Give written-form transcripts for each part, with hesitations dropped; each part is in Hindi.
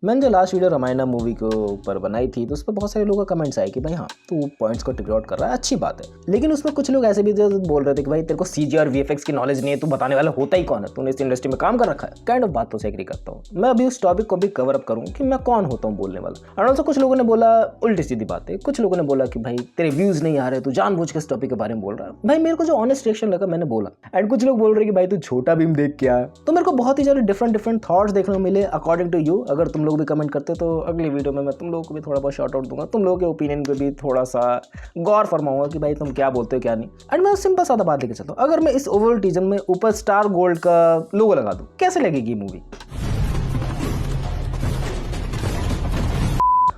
मैंने जो लास्ट वीडियो रामायण मूवी के ऊपर बनाई थी तो उस पर बहुत सारे लोगों का कमेंट्स आए कि भाई हाँ तू पॉइंट्स को टिक आउट कर रहा है, अच्छी बात है। लेकिन उसमें कुछ लोग ऐसे भी बोल रहे थे कि भाई तेरे को सीजी और वीएफएक्स की नॉलेज नहीं है, तू बताने वाला होता ही कौन है, तूने इस इंडस्ट्री में काम कर रखा है। काइंड ऑफ बात तो से एग्री करता हूँ। मैं अभी उस टॉपिक को भी कवर अप करूँ कि मैं कौन होता हूँ बोलने वाला। और ऑल्सो कुछ लोगों ने बोला उल्टी सीधी बातें, कुछ लोगों ने बोला कि भाई तेरे व्यूज नहीं आ रहे, तू जानबूझ के इस टॉपिक के बारे में बोल रहा है। भाई मेरे को जो ऑनेस्ट रिएक्शन लगा मैंने बोला। एंड कुछ लोग बोल रहे कि भाई तू छोटा भीम देख के आया। तो मेरे को बहुत ही ज्यादा डिफरेंट थॉट्स देखने को मिले अकॉर्डिंग टू यू। अगर तुम लोग भी कमेंट करते तो अगली वीडियो में मैं तुम लोगों को भी थोड़ा बहुत शॉर्ट आउट दूंगा, तुम लोगों के ओपिनियन पे भी थोड़ा सा गौर फरमाऊंगा कि भाई तुम क्या बोलते हो क्या नहीं। एंड मैं सिंपल सादा बात लेके चलता हूँ, अगर मैं इस ओवरऑल टीजर में ऊपर स्टार गोल्ड का लोगो लगा दूं कैसे लगेगी मूवी?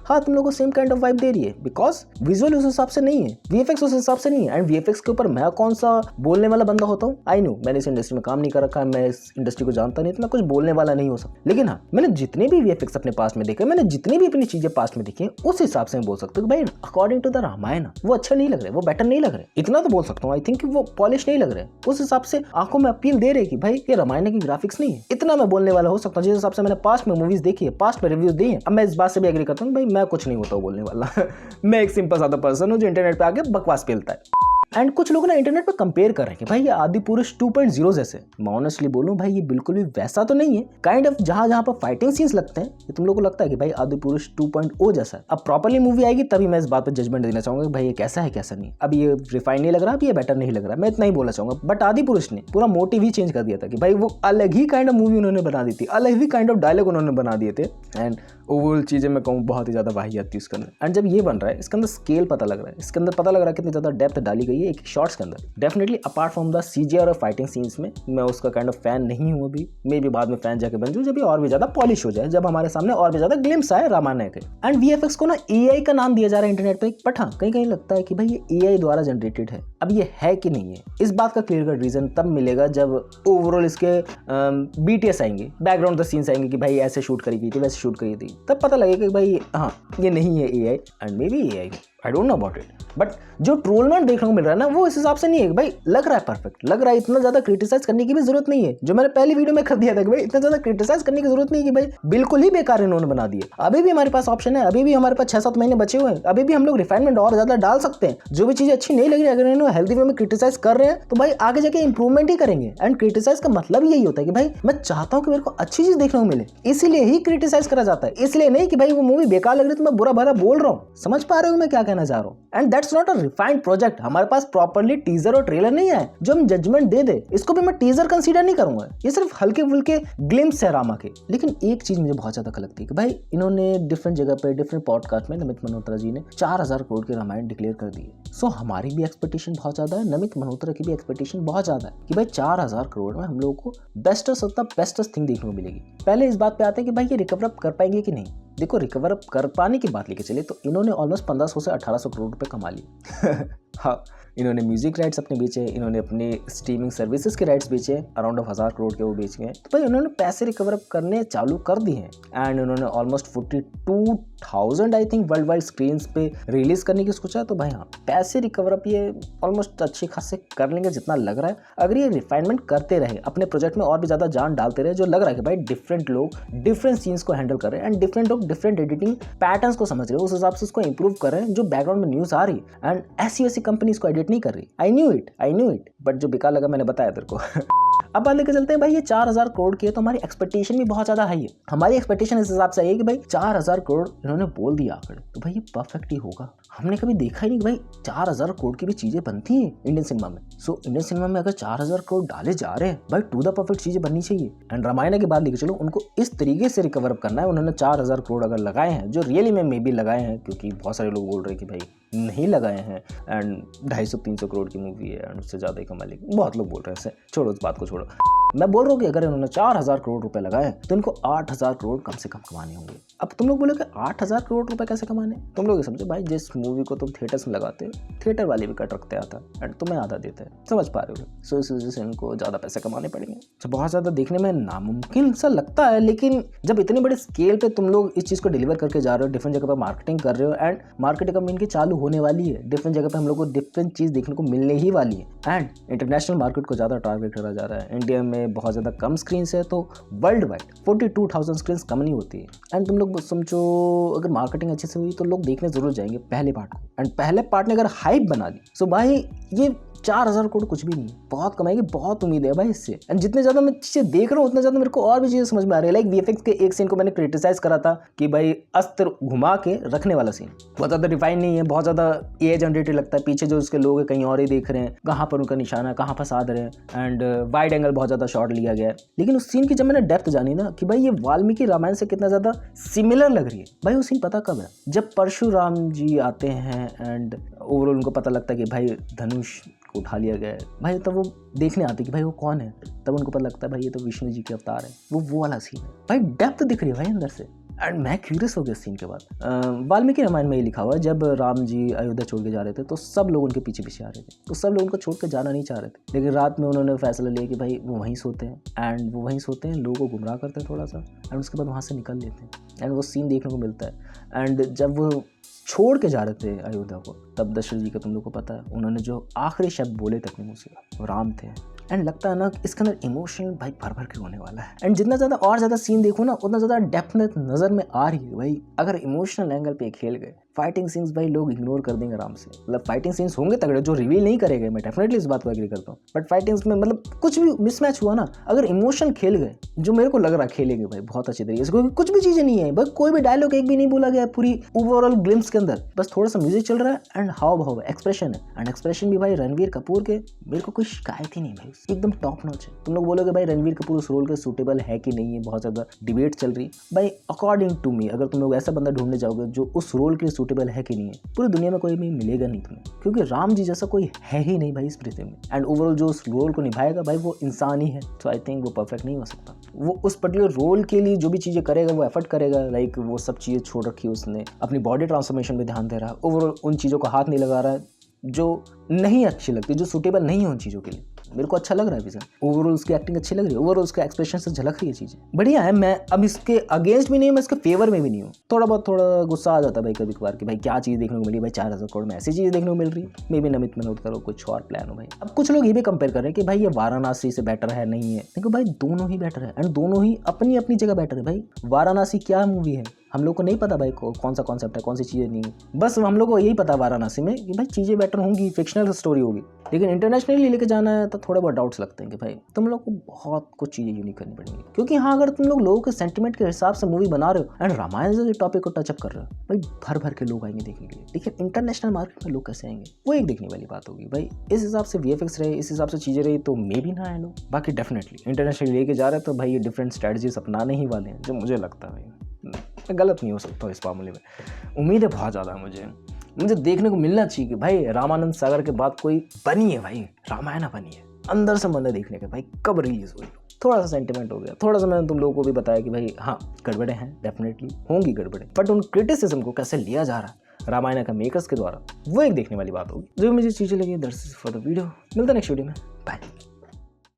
हाँ तुम लोगों को सेम काइंड ऑफ वाइब दे रही है, बिकॉज विजुअल उस हिसाब से नहीं है, वीएफएक्स उस हिसाब से नहीं है। एंड वीएफएक्स के ऊपर मैं कौन सा बोलने वाला बंदा होता हूँ? आई नो मैंने इस इंडस्ट्री में काम नहीं कर रखा है, मैं इस इंडस्ट्री को जानता नहीं, तो मैं कुछ बोलने वाला नहीं हो सकता। लेकिन हाँ मैंने जितने भी वीएफएक्स अपने पास्ट में देखे, मैंने जितनी भी अपनी चीजें पास्ट में देखी उस हिसाब से मैं बोल सकता हूँ भाई अकॉर्डिंग टू द रामायण वो अच्छा नहीं लग रहा है, वो बेटर नहीं लग रहा है। इतना तो बोल सकता हूँ आई थिंक वो पॉलिश नहीं लग रहा है, उस हिसाब से आंखों में अपील दे रहे कि भाई ये रामायण की ग्राफिक्स नहीं है। इतना मैं बोलने वाला हो सकता हूँ जिस हिसाब से मैंने पास्ट में मूवीज देखी है, पास्ट में रिव्यूज दिए हैं। अब मैं इस बात से भी एग्री करता हूँ भाई मैं कुछ नहीं होता बोलने वाला मैं एक सिंपल सादा पर्सन हूं जो इंटरनेट पे आके बकवास फैलता है। एंड कुछ लोग ना इंटरनेट पे कंपेयर कर रहे हैं कि भाई ये आदि पुरुष 2.0 जैसे। मैं ऑनेस्टली बोलूं भाई ये बिल्कुल भी वैसा तो नहीं है। काइंड ऑफ जहां पर फाइटिंग सीन्स लगते हैं ये तुम लोगों को लगता है कि भाई आदि पुरुष 2.0 जैसा है। अब प्रॉपर्ली मूवी आएगी तभी मैं इस बात पर जजमेंट देना चाहूंगा कि भाई ये कैसा है कैसा नहीं। अब ये रिफाइन नहीं लग रहा, अब ये बेटर नहीं लग रहा, मैं इतना ही बोलना चाहूंगा। बट आदि पुरुष ने पूरा मोटिव ही चेंज कर दिया था कि भाई वो अलग ही काइंड ऑफ मूवी उन्होंने बना दी थी, अलग ही काइंड ऑफ डायलॉग उन्होंने बना दिए थे। एंड ओवरऑल चीजें मैं कहूँ बहुत ही ज्यादा वाहियात थी उसके अंदर। एंड जब ये बन रहा है इसके अंदर स्केल पता लग रहा है, इसके अंदर पता लग रहा है कितनी ज्यादा डेप्थ डाली गई है एक शॉर्ट्स के अंदर। Definitely apart from the CGR और फाइटिंग सीन्स में मैं उसका काइंड ऑफ फैन नहीं हूँ अभी, मे भी बाद में फैन जाके बन जाऊँ जब ये और भी ज्यादा पॉलिश हो जाए, जब हमारे सामने और भी ज्यादा ग्लिम्स आए रामायण के। एंड वीएफएक्स को ना एआई का नाम दिया जा रहा है इंटरनेट पे, बट हाँ कहीं कहीं लगता है कि भाई ये एआई द्वारा जनरेटेड है। अब ये है कि नहीं है इस बात का क्लियर कट रीजन तब मिलेगा जब ओवरऑल इसके बीटीएस आएंगे, बैकग्राउंड द सीन्स आएंगे कि भाई ऐसे शूट करी गई थी वैसे शूट करी थी, तब पता लगेगा कि भाई हाँ ये नहीं है AI and may be AI, I don't know about it. But जो ट्रोलमेंट देखने को मिल रहा है ना वो इस हिसाब से नहीं है भाई, लग रहा है परफेक्ट, लग रहा है, इतना ज्यादा क्रिटिसाइज करने की भी जरूरत नहीं है। जो मैंने पहली वीडियो में कर दिया था कि भाई इतना ज्यादा क्रिटिसाइज करने की जरूरत नहीं है कि भाई बिल्कुल ही बेकार इन्होंने बना दिया। अभी भी हमारे पास ऑप्शन है, अभी भी हमारे पास 6-7 महीने बचे हुए हैं, अभी भी हम लोग रिफाइनमेंट और ज्यादा डाल सकते हैं। जो भी चीजें अच्छी नहीं लग रही अगर इन्होंने हेल्दी वे में क्रिटिसाइज कर रहे हैं तो भाई आगे जाके इंप्रूवमेंट ही करेंगे। एंड क्रिटिसाइज का मतलब यही होता है कि भाई मैं चाहता हूँ कि मेरे को अच्छी चीज देखने को मिले, इसीलिए ही क्रिटिसाइज करा जाता है, इसलिए नहीं कि भाई वो मूवी बेकार लग रही तो मैं बुरा भला बोल रहा हूँ। समझ पा रहे हो मैं क्या कहना चाह रहा हूँ? And that's not a refined project. हमारे पास प्रॉपर्ली टीजर और ट्रेलर नहीं है जो हम जजमेंट दे दे, इसको भी मैं टीजर कंसीडर नहीं करूंगा, ये सिर्फ हल्के फुल्के ग्लिम्स है रामा के। लेकिन एक चीज मुझे बहुत ज्यादा लगती है कि भाई इन्होंने डिफरेंट जगह पे डिफरेंट पॉडकास्ट में नमित मल्होत्रा जी ने 4000 करोड़ के रामायण डिक्लेयर कर दी है। सो हमारी भी एक्सपेक्टेशन बहुत ज्यादा है, नमित मल्होत्रा की भी एक्सपेक्टेशन बहुत ज्यादा है कि भाई 4000 करोड़ में हम लोगों को बेस्टेस्ट थिंग देखने को मिलेगी। पहले इस बात पे आते हैं कि भाई ये रिकवर अप कर पाएंगे कि नहीं। देखो रिकवर अप कर पाने की बात लेके चले तो इन्होंने ऑलमोस्ट 1500 से 1800 करोड़ रुपए कमा लिए हाँ इन्होंने म्यूजिक राइट्स अपने बेचे, इन्होंने अपने स्ट्रीमिंग सर्विसेज के राइट्स बेचे, अराउंड 1000 करोड़ के वो बेच गए। तो भाई उन्होंने पैसे रिकवर अप करने चालू कर दिए हैं। एंड उन्होंने almost 42,000 I think world wide screen पे रिलीज करने की सोचा। तो भाई हाँ पैसे रिकवर अप ये ऑलमोस्ट अच्छे खासे कर लेंगे जितना लग रहा है, अगर ये रिफाइनमेंट करते रहे, अपने प्रोजेक्ट में और भी ज्यादा जान डालते रहे। जो लग रहा है कि भाई डिफरेंट लोग डिफरेंट सीन्स को हैंडल कर रहे हैं एंड डिफरेंट लोग डिफरेंट एडिटिंग पैटर्न्स को समझ रहे हैं, उस हिसाब से उसको इंप्रूव कर रहे हैं। जो बैकग्राउंड में न्यूज आ रही एंड ऐसी कंपनी इसको एडिट नहीं कर रही। आई न्यू इट बट जो बेकार लगा मैंने बताया तेरे को अब बात लेके चलते हैं भाई ये 4000 करोड़ की है तो हमारी एक्सपेक्टेशन भी बहुत ज्यादा हाई है। हमारी एक्सपेक्टेशन इस हिसाब से है कि भाई 4000 करोड़ इन्होंने बोल दिया आंकड़े तो भाई ये परफेक्ट ही होगा। हमने कभी देखा ही नहीं कि भाई 4000 करोड़ की भी चीजें बनती हैं इंडियन सिनेमा में। सो इंडियन सिनेमा में अगर 4000 करोड़ डाले जा रहे हैं भाई टू द परफेक्ट चीजें बननी चाहिए। एंड रामायण की बात लेके चलो उनको इस तरीके से रिकवर अप करना है। उन्होंने 4000 करोड़ अगर लगाए हैं जो रियली में मे बी लगाए हैं, क्योंकि बहुत सारे लोग बोल रहे हैं कि भाई नहीं लगाए हैं एंड 250-300 करोड़ की मूवी है एंड उससे ज्यादा ही कमा लेगी, बहुत लोग बोल रहे हैं। छोड़ो इस बात को छोड़ो, मैं बोल रहा हूँ कि अगर इन्होंने 4000 करोड़ रुपए लगाए तो इनको 8000 करोड़ कम से कम कमाने होंगे। अब तुम लोग बोलोगे 8000 करोड़ रुपए कैसे कमाने? तुम लोग ये समझो भाई जिस मूवी को तुम थिएटर्स में लगाते हो थिएटर वाले भी कट रखते आता एंड तुम्हें आधा देते हैं, समझ पा रहे हो? सो इस वजह से इनको ज्यादा पैसे कमाने पड़ेंगे। तो बहुत ज्यादा देखने में नामुमकिन सा लगता है, लेकिन जब इतने बड़े स्केल पे तुम लोग इस चीज को डिलीवर करके जा रहे हो, डिफरेंट जगह पर मार्केटिंग कर रहे हो एंड मार्केटिंग कम इनकी चालू होने वाली है, डिफरेंट जगह पे हम लोग को डिफरेंट चीज देखने को मिलने ही वाली है एंड इंटरनेशनल मार्केट को ज्यादा टारगेट करा जा रहा है। इंडिया में में बहुत ज़्यादा कम स्क्रीन है, तो वर्ल्ड वाइड 42,000 स्क्रीन कम नहीं होती है। एंड तुम लोग समझो अगर मार्केटिंग अच्छे से हुई तो लोग देखने ज़रूर जाएंगे पहले पार्ट को। एंड पहले पार्ट ने अगर हाइप बना दी तो भाई ये 4,000 करोड़ कुछ भी नहीं है, बहुत कमाएगी, बहुत उम्मीद है भाई इससे। एंड जितने ज़्यादा मैं चीज़ें देख रहा हूँ उतना ज़्यादा मेरे को और भी चीज़ें समझ में आ रही है। लाइक वीएफएक्स के एक सीन को मैंने क्रिटिसाइज करा था कि भाई अस्त्र घुमा के रखने वाला सीन बहुत ज़्यादा रिफाइन नहीं है, बहुत ज़्यादा ए जनरेटेड लगता है। पीछे जो उसके लोग हैं कहीं और ही देख रहे हैं, कहाँ पर उनका निशाना, कहाँ फंसा दे रहे हैं। एंड वाइड एंगल बहुत ज़्यादा शॉट लिया गया है। लेकिन उस सीन की जब मैंने डेप्थ जानी ना कि भाई ये वाल्मीकि रामायण से कितना ज़्यादा सिमिलर लग रही है, भाई वो सीन पता कब है, जब परशुराम जी आते हैं एंड ओवरऑल उनको पता लगता है कि भाई धनुष को उठा लिया गया है। भाई तब वो देखने आते कि भाई वो कौन है, तब उनको पता लगता है भाई ये तो विष्णु जी के अवतार है। वो वाला सीन है भाई, डेप्थ दिख रही है भाई अंदर से। एंड मैं क्यूरियस हो गया इस सीन के बाद। वाल्मीकि रामायण में ये लिखा हुआ है जब राम जी अयोध्या छोड़ के जा रहे थे तो सब लोग उनके पीछे पीछे आ रहे थे, तो सब लोग उनको छोड़ के जाना नहीं चाह रहे थे। लेकिन रात में उन्होंने फैसला लिया कि भाई वो वहीं सोते हैं, एंड वो वहीं सोते हैं, लोगों को गुमराह करते हैं थोड़ा सा, एंड उसके बाद वहाँ से निकल लेते हैं। एंड वो सीन देखने को मिलता है। एंड जब वो छोड़ के जा रहे थे अयोध्या को, तब दशरथ जी का तुम लोग को पता है उन्होंने जो आखिरी शब्द बोले थे अपने मुँह से वो राम थे। एंड लगता है ना इसके अंदर इमोशनल भाई भर भर के होने वाला है। एंड जितना ज़्यादा और ज़्यादा सीन देखो ना उतना ज़्यादा डेप्थ नज़र में आ रही है भाई। अगर इमोशनल एंगल पे खेल गए, फाइटिंग सीन्स भाई लोग इग्नोर कर देंगे आराम से। मतलब फाइटिंग सीन्स होंगे तगड़े जो रिवील नहीं करेंगे, मैं डेफिनेटली इस बात को एग्री करता हूँ, बट फाइटिंग्स में मतलब कुछ भी मिसमैच हुआ ना, अगर इमोशन खेल गए, जो मेरे को लग रहा है खेलेंगे भाई बहुत अच्छी तरीके से, क्योंकि कुछ भी चीज़ें नहीं है भाई, कोई भी डायलॉग एक भी नहीं बोला गया पूरी ओवरऑल ग्लिम्स के अंदर, बस थोड़ा सा म्यूजिक चल रहा है एंड हाव भाव एक्सप्रेशन है। एंड एक्सप्रेशन भी भाई रणवीर कपूर के मेरे को कोई शिकायत ही नहीं भाई, एकदम टॉप नॉच है। तुम लोग बोलोगे भाई रणवीर कपूर उस रोल के सूटेबल है कि नहीं है, बहुत ज़्यादा डिबेट चल रही भाई। अकॉर्डिंग टू मी अगर तुम लोग ऐसा बंदा ढूंढने जाओगे जो उस रोल के लिए सूटेबल है कि नहीं है, पूरी दुनिया में कोई भी मिलेगा नहीं तुम्हें, क्योंकि राम जी जैसा कोई है ही नहीं भाई इस पृथ्वी में। एंड ओवरऑल जो उस रोल को निभाएगा भाई वो इंसान ही है, तो आई थिंक वो परफेक्ट नहीं हो सकता। वो उस पर्टिकुलर रोल के लिए जो भी चीज़ें करेगा वो एफर्ट करेगा, लाइक वो सब चीज़ें छोड़ रखी है उसने, अपनी बॉडी ट्रांसफॉर्मेशन पे ध्यान दे रहा है, ओवरऑल उन चीज़ों का हाथ नहीं लगा रहा है जो नहीं अच्छी लगती, जो सूटेबल नहीं है उन चीज़ों के लिए। मेरे को अच्छा लग रहा है विजन, ओवरऑल उसकी एक्टिंग अच्छी लग रही है, ओवरऑल उसके एक्सप्रेशन से झलक रही है चीज़ें बढ़िया है। मैं अब इसके अगेंस्ट भी नहीं हूँ, मैं इसके फेवर में भी नहीं हूँ। थोड़ा गुस्सा आ जाता है भाई कभी कभार कि भाई क्या चीज़ देखने को मिली भाई, 4,000 करोड़ में ऐसी चीज़ देखने को मिल रही है। मे बी नमित मनोहर करो कुछ और प्लान हो भाई। अब कुछ लोग ये भी कंपेयर कर रहे हैं कि भाई ये वाराणसी से बेटर है, नहीं है। देखो भाई दोनों ही बेटर है, एंड दोनों ही अपनी अपनी जगह बेटर है भाई। वाराणसी क्या मूवी है हम लोग को नहीं पता भाई, कौन सा कॉन्सेप्ट है, कौन सी चीज़ें नहीं है, बस हम लोग को यही पता वाराणसी में कि भाई चीज़ें बेटर होंगी, फिक्शनल स्टोरी होगी। लेकिन इंटरनेशनली लेके जाना है तो थोड़े बहुत डाउट्स लगते हैं कि भाई तुम लोग को बहुत कुछ चीज़ें यूनिक करनी पड़ेंगी। क्योंकि हाँ अगर तुम लोगों के सेंटिमेंट के हिसाब से मूवी बना रहे हो एंड रामायण से टॉपिक को टचअप कर रहे हो, भाई भर भर के लोग आएंगे देखने के लिए। लेकिन इंटरनेशनल मार्केट में लोग कैसे आएंगे, वो एक देखने वाली बात होगी भाई। इस हिसाब से वीएफएक्स रहे, इस हिसाब से चीज़ें रही तो मे भी ना आए लोग। बाकी डेफिनेटली इंटरनेशनली लेके जा रहे हैं तो भाई ये डिफरेंट स्ट्रेटजीज अपनाने ही वाले हैं, जो मुझे लगता है भाई मैं गलत नहीं हो सकता इस मामले में। उम्मीद है बहुत ज़्यादा मुझे देखने को मिलना चाहिए कि भाई रामानंद सागर के बाद कोई बनी है भाई, रामायण बनी है अंदर से मन देखने के भाई कब रिलीज हुई। थोड़ा सा सेंटिमेंट हो गया, थोड़ा सा मैंने तुम लोगों को भी बताया कि भाई हाँ गड़बड़े हैं, डेफिनेटली होंगी गड़बड़े, बट उन क्रिटिसिज्म को कैसे लिया जा रहा है रामायण का मेकर्स के द्वारा, वो एक देखने वाली बात होगी। जो मुझे चीज़ें लगी दैट्स फॉर द वीडियो। मिलता है नेक्स्ट वीडियो में, बाय।